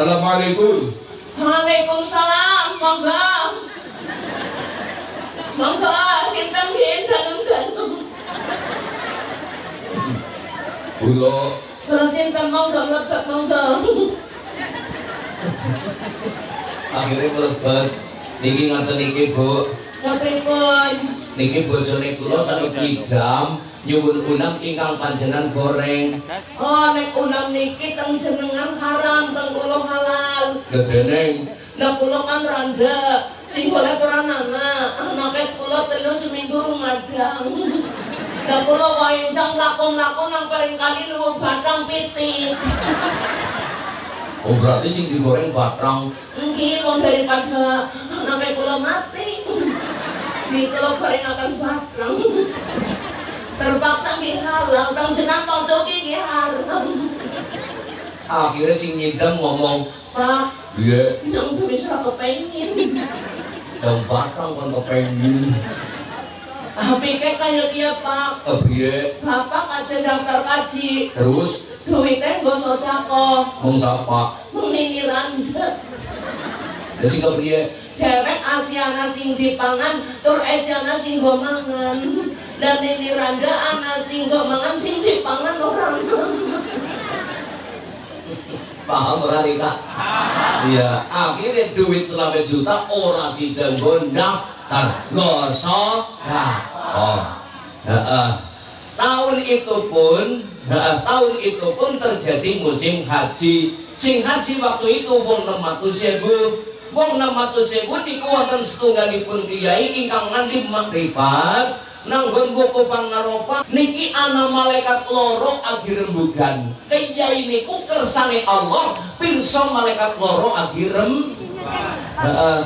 Assalamualaikum. Waalaikumsalam, monggo. Monggo, sinten nggih danung-danung. Kula sinten monggo mlebet monggo. Akhirnya mlebet. Niki ngaten niki, Bu. Pripun? Niki bojone kula sakit idam nyuwun unam ingkang panjenengan goreng. Oh, nek unam niki teng jenengan haram, teng kula halal. Lha deneng Lah kula kan randa, sing golek ora anak. Anake kula telu seminggu rumadang. Lah kula wae jang lakon-lakon nang paling kali luwih batang pitik. oh berarti sing digoreng batrang. Nggih, wong daripada anake kula mati. Di kula goreng akan batang. Terpaksa dihalang, tang jenang tonjok iki haram. Akhirnya sing nyidam ngomong, Pak, iya, yang bisa kepengin. yang batang kon kepengin. Pikir kaya dia Pak. Piye? Bapak aja daftar kaji. Terus Duitnya nggo sedekah. mong sapa? Nini randa. Lah sing piye? Dewek asiana sing dipangan, tur esiana sing nggo mangan. Dan nini randa ana sing nggo mangan sing dipangan orang. Paham ora Rika? Iya, akhirnya duit selama juta ora didenggo daftar gosok. Oh. Tahun itu pun terjadi musim haji. Sing haji waktu itu wong 600.000. Wong 600.000 niku wonten setunggalipun kiai ingkang ngandhi makripat nang nggon Pangaropa niki ana malaikat loro agirembugan. Kiai niku kersane Allah pirsa malaikat loro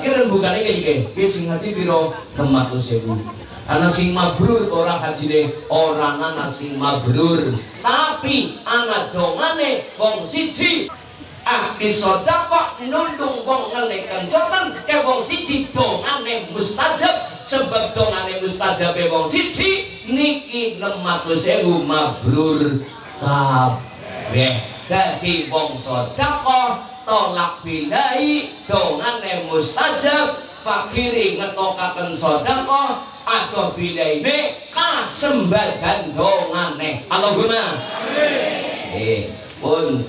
kirembugane iki sing haji pira 600.000. Ana sing mabrur ora hajine, ora ana sing mabrur. Tapi ana dongane wong siji ahli sedekah nundung wong ngene kencoten ke wong siji dongane mustajab. Sebab dongane mustajab wong siji niki 600.000 mabrur kabeh. Dadi wong sedekah tolak bidai dongane mustajab, fakiri ngetokaken sedekah atau bidaine kasembadan dongane. Allahumma amin. Pun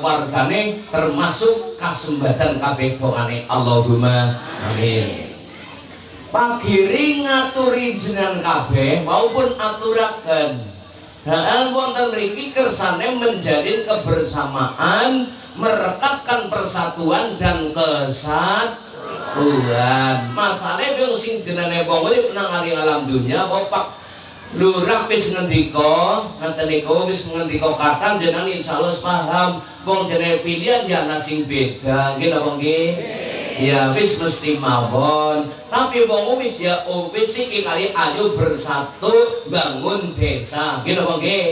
wargane termasuk kasembadan kabeh dongane. Allahumma amin. Pagiri ngaturi jenengan kabeh maupun aturaken wonten mriki kersane menjalin kebersamaan, merekatkan persatuan dan kesatuan. Masalahnya wong sing jenenge wong urip nang alam dunya Bapak Lurah wis ngendika, ngaten niku wis ngendika kathah jenengan insyaallah paham. Wong jenenge pilihan ya ana sing beda, nggih napa nggih? Ya wis mesti mawon. Tapi wong wis ya wis iki kali ayo bersatu bangun desa. Nggih napa nggih?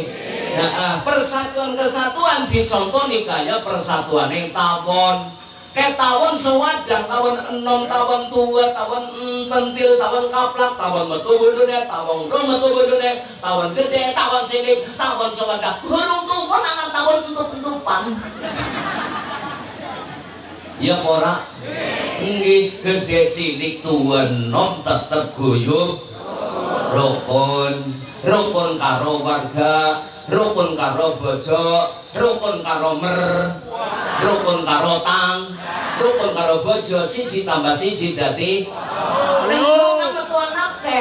Nah, persatuan kesatuan dicontoni kaya persatuan yang tawon. Kayak tawon sewadang, tawon enom, tawon tua, tawon pentil, tawon kaplak, tawon metu bodone, tawon metu bodone, tawon gede, tawon cilik, tawon sewadang. Burung tuwon anak tawon tutup-tutupan. Ya ora? Nggih, gede cilik tuwa enom tetep guyub rukun. Rukun karo warga, rukun karo bojo, rukun karo rukun karo tang, rukun karo bojo, siji tambah siji dadi nang metu anake.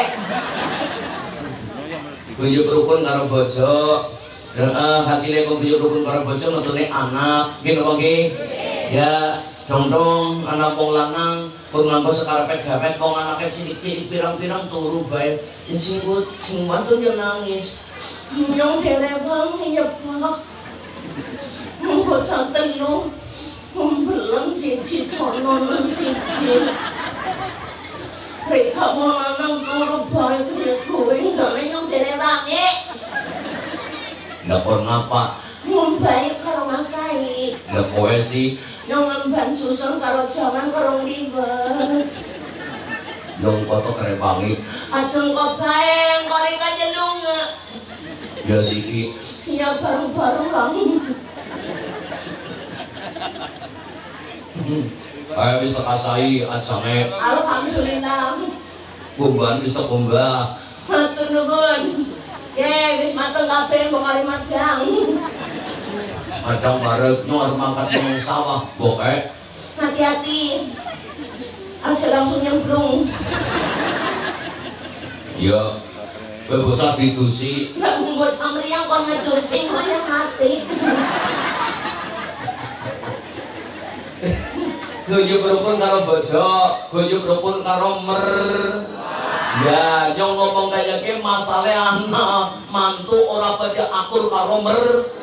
Guyub rukun karo bojo, hasilnya guyub rukun karo bojo metune anak, nggih napa nggih? Ya dong anak wong lanang pun nganggo sekarepe gawet wong anake cilik-cilik pirang-pirang turu bae sing mantu yo nangis nyong derewang ya Pak monggo santen lu belum siji conon siji reka wong lanang turu bae kowe ngene nyong derewang ndak ngapa Mumbai karo Mas Said. Lah kowe sih Nyong ngemban susun karo jaman karo liwet. Nyong foto kerepangi. Ajeng kok bae kali kanjelung. Ya siki. Ya baru-baru lang. Kaya wis tekasai ajane. Alhamdulillah. Kumbahan wis kumbah. Matur nuwun. Wis mateng kabeh wong kali madang. Madang bareng nyor mangkat nang sawah, bokek. Hati-hati. Aja langsung nyemplung. Ya, kowe bocah didusi. Nek mbok samriyang kon ngedusi kaya mati. Guyub rukun karo bojo, guyub rukun karo mer. Ya, nyong ngomong kaya ki masalah anak mantu ora pada akur karo mer.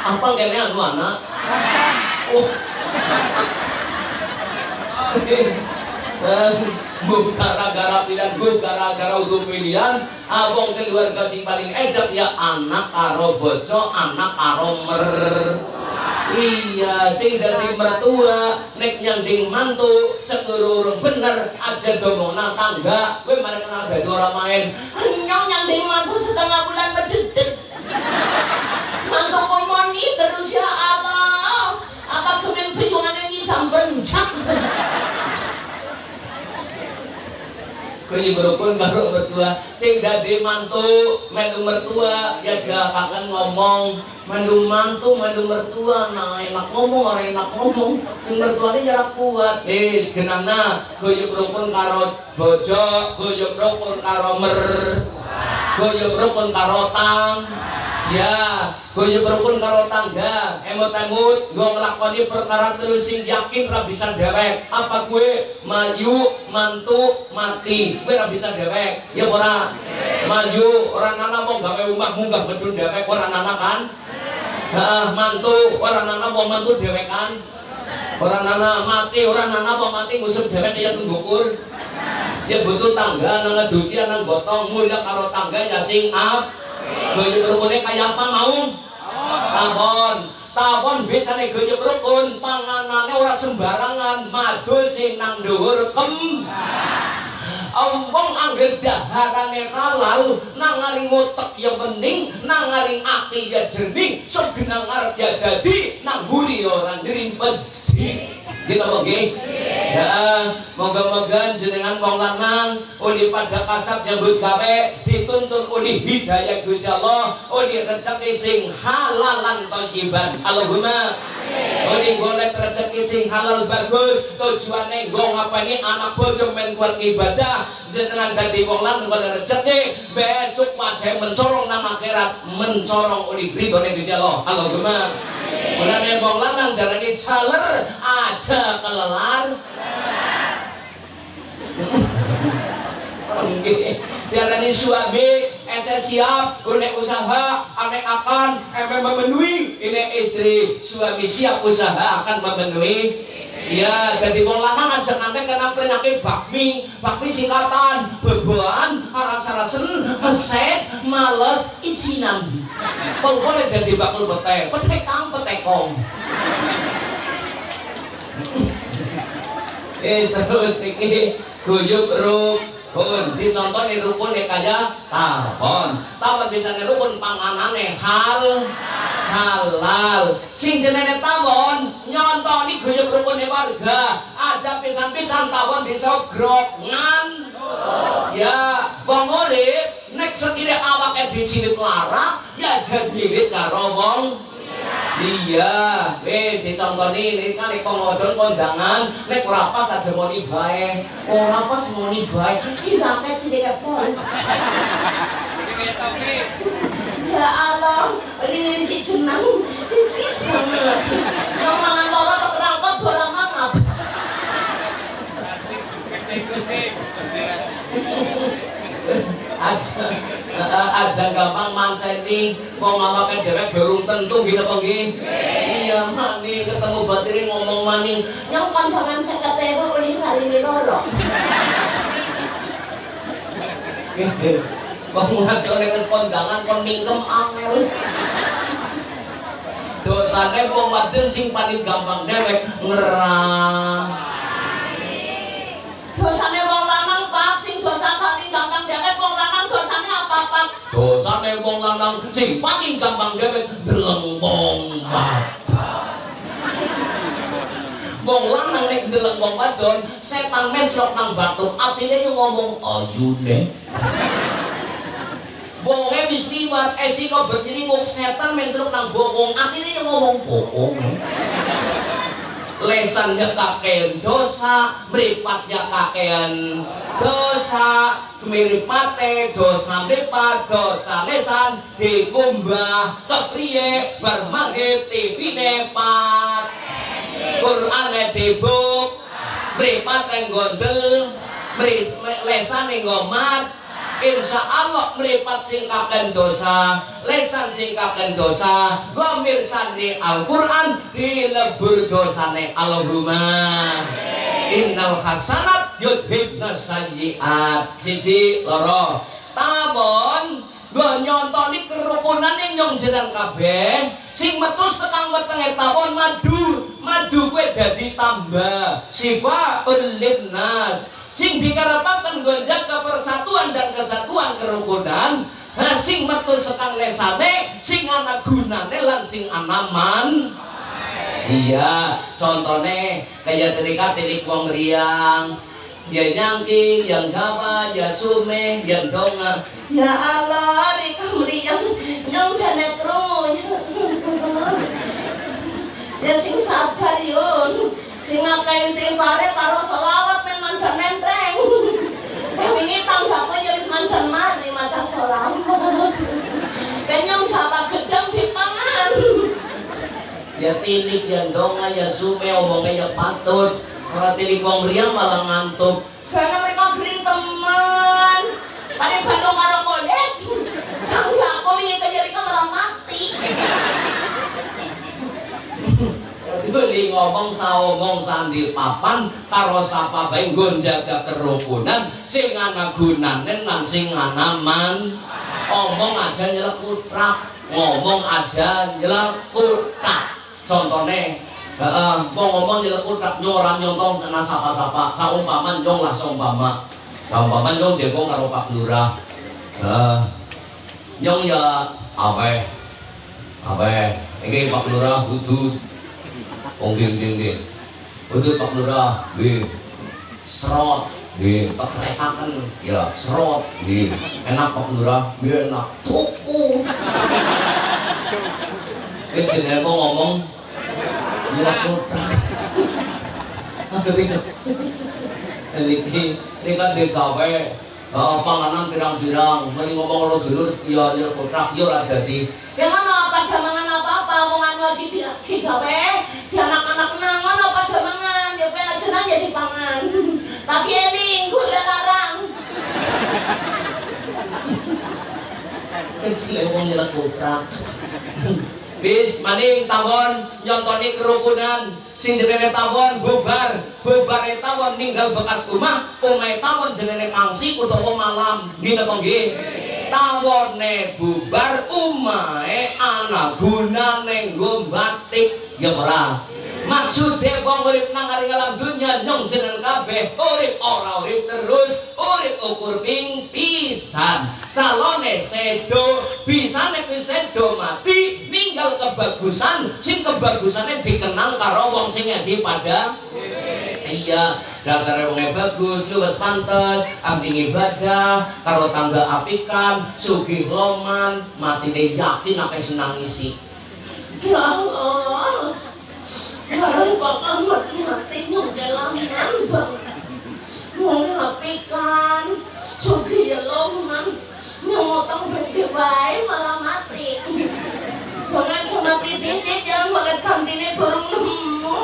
Apa kene anu anak? Oh. Bu gara-gara pilihan, bu gara-gara udah pilihan, abang keluarga sing paling edap ya anak karo bojo, anak karo mer. Iya, sing dadi mertua, nek nyanding mantu, sekururung bener aja domongna tangga, kowe mari kenal dadi ora main. Nyong nyanding mantu setengah bulan mededek. Mantu komoni terus ya Allah. Apa kemen piyungane ngidam bencak. Kuwi berukun karo mertua, sing dadi mantu, melu mertua, ya jangan ngomong melu mantu, melu mertua, nah enak ngomong, ora enak ngomong, sing mertuane jarak kuat. Genana, guyub rukun karo bojo, guyub rukun karo mer, guyub rukun karo tang. Ya, guyub rukun karo tangga, emot-emot, gue ngelakoni perkara terus sing yakin ra bisa dewek. Apa gue maju, mantu, mati, gue ra bisa dewek. Ya ora, maju, orang nana mau gawe umah munggah bedul dewek, orang nana kan? Mantu, orang nana mau mantu dewek kan? Orang nana mati, orang nana mau mati musuh dewek ya tunggukur. Ya butuh tangga, nang ngedusi, nang gotong, mulia karo tangga ya sing up. Guyub rukunnya kaya apa mau? Tabon biasanya guyub rukun panganannya ora sembarangan, madul sing nang dhuwur kem. Ompong angger daharane halal, nang ngaring otak ya bening, nang ngaring ati ya jernih, segenang arep ya dadi, nang buri ora ngrimpet. Gitu oke? Ya, moga-moga jenengan wong lanang uli pada kasab nyambut gawe dituntun uli hidayah Gusti Allah, uli rezeki sing halalan thayyiban. Allahumma uli golek rezeki sing halal bagus, tujuane nggo ngapeni anak bojo men kuat ibadah, jenengan dadi wong lanang golek rezeki besok wajah mencorong nang akhirat, mencorong uli ridhone Gusti Allah. Allahumma mulane wong lanang darane jaler aja kelelar. Diarani suami, siap, golek usaha, ane akan memenuhi. Ini istri, suami siap usaha akan memenuhi. Ya, jadi wong lanang aja ngantek kena penyakit bakmi singkatan, beban, aras-arasen, keset, males, isinan. Kok boleh jadi bakul petek, petekang, petekong. Terus iki guyub rukun dicontohi rukun kaya tawon bisa rukun panganane halal sing jenenge tawon nyontoni guyub rukun warga aja pisan-pisan tawon disogrongan. Ya wong urip nek setire awake diciwit lara ya jadi karo wong. Iya, dicontoni ini kan ikongodon kondangan, nek ora pas aja moni bae, ora pas moni bae, iki raket sedikit pol. Ya Allah, ini si jenang, tipis banget. Yang mangan loro terangkot bola mangap. Aja gampang manceni wong awake dhewe durung tentu nggih napa nggih. Iya mani ketemu batire ngomong maning Yang kondangan 50.000 uli sarine loro. wong ngadone wis kondangan kon mingkem angel. Dosane wong wadon sing paling gampang dewek ngerang. Dosane wong lanang Pak sing dosa paling gampang dewek wong lanang dosane apa Pak? Dosane wong lanang sing paling gampang dewek delengpong. Wong wong lanang nek ndelok wong wadon setan menclok nang bathuk atine yo ngomong ayune wonge wis liwat kok berdiri wong setan menclok nang bokong atine yo ngomong bokong lesannya kakean dosa, mripatnya kakean dosa, miripate dosa mripat, dosa lesan dikumbah kepriye bermanggih TV-ne pat Qur'ane dibuk mripate gondel lesane ngomat insya Allah meripat sing kaken dosa lesan sing kaken dosa gomirsani Al-Quran dilebur dosane Allahumma innal hasanat yudhibna sayyiat siji loro tabon gue nyontoni kerukunan yang nyong jenang kabeh sing metu sekang wetenge tabon madu gue dadi tambah sifa linnas sing dikarepaken gue jaga persatuan dan kesatuan kerukunan sing metu sekang lesane sing ana gunane lan sing anaman iya contohnya kayak terikat tilik wong riang ya nyangki yang gawa ya sume yang donga ya Allah rika meriang nyong dana terus ya sing sabar yun sing ngakai sing pare karo selawat men mandan nenteng wingi tanggaku yo wis mandan mari maca selawat kenyang gawa gedang dipangan ya tilik ya donga ya sume omongnya ya patut ora tilik wong riang malah ngantuk karena mereka bering teman pada bandung karo kolek tanggaku wingi kejadian malah mati beli ngomong saomong sandi papan karo sapa bae nggon jaga kerukunan sing ana gunane lan sing ana man omong aja nyelekutrak ngomong aja nyelekutrak contone ngomong nyelekutrak nyora nyontong kena sapa-sapa saumpaman nyong lah saumpaman nyong jengkong karo Pak Lurah nyong ya awe iki Pak Lurah hudud nggih. Betul Pak Lurah, nggih. Serot, nggih. Pekrekaken, ya serot, nggih. Enak Pak Lurah, nggih enak. Tuku. Jenenge ngomong nyelekutrak. Ini kan digawe panganan pirang-pirang, mending ngomong lo dulu, ya nyelekutrak, ya ora dadi. Ya ngono pada mangan apa-apa, omongan lagi digawe, di anak-anak nangon apa pada mangan, ya pengen senang jadi pangan. Tapi ini gue udah larang. Kecil ngomong nyelekutrak. Bis maning tawon nyontoni kerukunan sing jenenge tawon bubar tawon ninggal bekas omah tawon jenenge kangsi utawa malam nggih napa nggih tawone bubar omahe ana gunane nggo batik ya ora maksude wong urip nang alam dunya nyong jeneng kabeh urip ora urip terus urip ukur ping pisan calone sedo bisane kuwi sedo mati ninggal kebagusan sing kebagusane dikenang karo wong sing ngaji pada iya dasare wong bagus luwes pantes abdi ibadah karo tangga apikan sugih loman matine yakin akeh senang isi ya Allah barang bakal mati nyung dalam nambang mengapikan sugih loman nyung otong bende wae malah mati banget semati disit jangan banget kantine baru nemu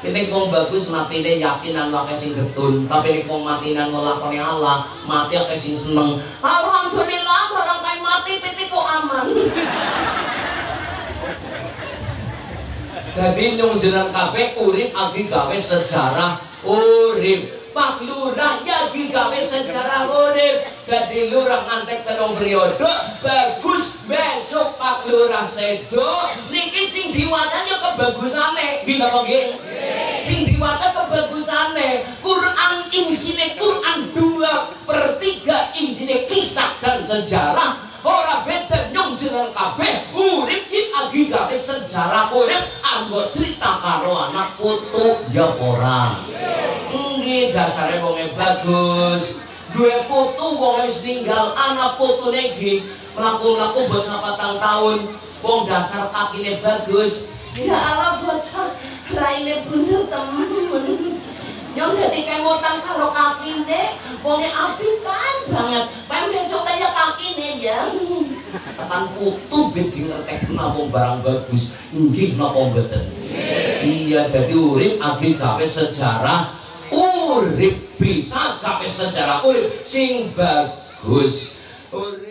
ini wong bagus matine yakin lan akeh sing getun tapi nek wong matinan nglakoni Allah mati akeh sing seneng alhamdulillah barang kae mati piti kok aman jadi nyung jeneng kabeh urip agi gawe sejarah urip Pak Lurah ya digawe sejarah urip dadi lurah ngantek 3 periode bagus besok Pak Lurah sedo niki sing diwaca yo kebagusane nggih napa nggih sing diwaca kebagusane Quran isine Quran 2/3 isine kisah dan sejarah ora beda nyung jeneng kabeh urip iki agi gawe sejarah urip anggo cerita karo anak putu ya ora. Nggih dasare wonge bagus. Duwe putu wong wis ninggal anak putune nggih mlaku-mlaku bocah 4 tahun. Wong dasar kakine bagus. Ya Allah bocah raine bener temen. Yang jadi kemotan karo kakine, wonge apikan banget. Pen besok kaya kakine ya. Tekan putu ben dingertekna wong barang bagus. Nggih napa mboten? Iya dadi urip abdi gawe sejarah urip bisa gawe sejarah urip sing bagus. Urip